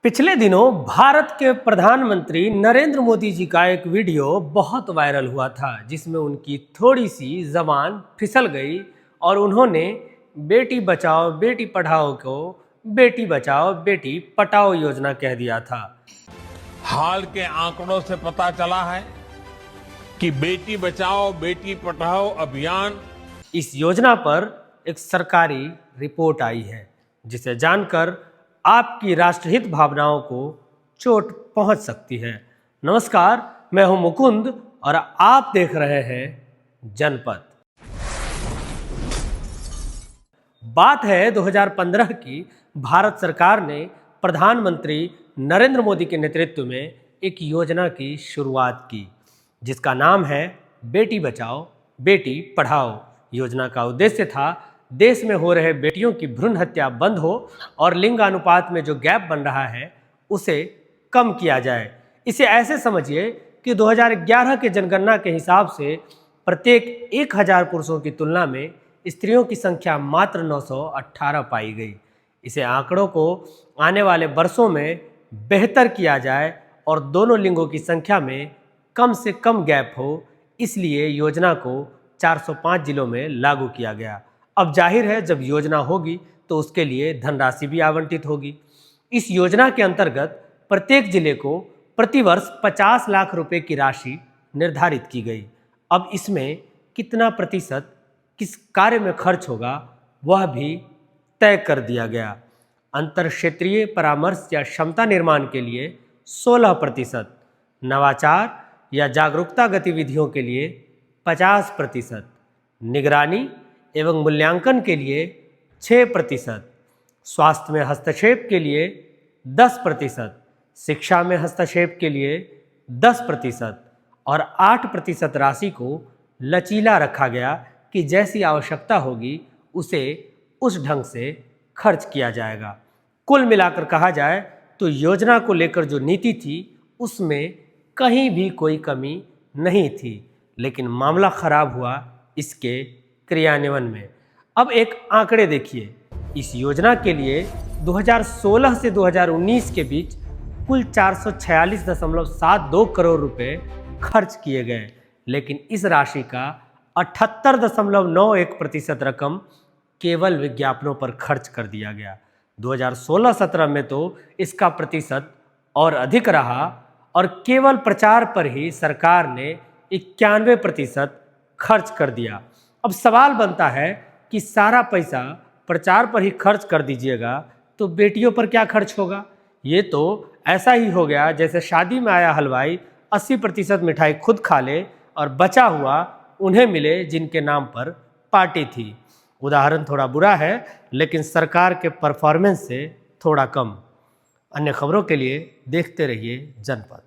पिछले दिनों भारत के प्रधानमंत्री नरेंद्र मोदी जी का एक वीडियो बहुत वायरल हुआ था, जिसमें उनकी थोड़ी सी जबान फिसल गई और उन्होंने बेटी बचाओ बेटी पढ़ाओ को बेटी बचाओ बेटी पटाओ योजना कह दिया था। हाल के आंकड़ों से पता चला है कि बेटी बचाओ बेटी पढ़ाओ अभियान इस योजना पर एक सरकारी रिपोर्ट आई है, जिसे जानकर आपकी राष्ट्रहित भावनाओं को चोट पहुंच सकती है। नमस्कार, मैं हूं मुकुंद और आप देख रहे हैं जनपद। बात है 2015 की। भारत सरकार ने प्रधानमंत्री नरेंद्र मोदी के नेतृत्व में एक योजना की शुरुआत की, जिसका नाम है बेटी बचाओ बेटी पढ़ाओ। योजना का उद्देश्य था देश में हो रहे बेटियों की भ्रूण हत्या बंद हो और लिंगानुपात में जो गैप बन रहा है उसे कम किया जाए। इसे ऐसे समझिए कि 2011 के जनगणना के हिसाब से प्रत्येक 1000 पुरुषों की तुलना में स्त्रियों की संख्या मात्र 918 पाई गई। इसे आंकड़ों को आने वाले वर्षों में बेहतर किया जाए और दोनों लिंगों की संख्या में कम से कम गैप हो, इसलिए योजना को 405 जिलों में लागू किया गया। अब जाहिर है, जब योजना होगी तो उसके लिए धनराशि भी आवंटित होगी। इस योजना के अंतर्गत प्रत्येक जिले को प्रतिवर्ष 50 लाख रुपए की राशि निर्धारित की गई। अब इसमें कितना प्रतिशत किस कार्य में खर्च होगा वह भी तय कर दिया गया। अंतर क्षेत्रीय परामर्श या क्षमता निर्माण के लिए 16%, नवाचार या जागरूकता गतिविधियों के लिए 50%, निगरानी एवं मूल्यांकन के लिए 6%, स्वास्थ्य में हस्तक्षेप के लिए 10%, शिक्षा में हस्तक्षेप के लिए 10% और 8% राशि को लचीला रखा गया कि जैसी आवश्यकता होगी उसे उस ढंग से खर्च किया जाएगा। कुल मिलाकर कहा जाए तो योजना को लेकर जो नीति थी उसमें कहीं भी कोई कमी नहीं थी, लेकिन मामला खराब हुआ इसके क्रियान्वयन में। अब एक आंकड़े देखिए, इस योजना के लिए 2016 से 2019 के बीच कुल 446.72 करोड़ रुपए खर्च किए गए, लेकिन इस राशि का 78.91% रकम केवल विज्ञापनों पर खर्च कर दिया गया। 2016-17 में तो इसका प्रतिशत और अधिक रहा और केवल प्रचार पर ही सरकार ने 91% खर्च कर दिया। अब सवाल बनता है कि सारा पैसा प्रचार पर ही खर्च कर दीजिएगा तो बेटियों पर क्या खर्च होगा? ये तो ऐसा ही हो गया जैसे शादी में आया हलवाई 80% मिठाई खुद खा ले और बचा हुआ उन्हें मिले जिनके नाम पर पार्टी थी। उदाहरण थोड़ा बुरा है, लेकिन सरकार के परफॉर्मेंस से थोड़ा कम। अन्य खबरों के लिए देखते रहिए जनपद।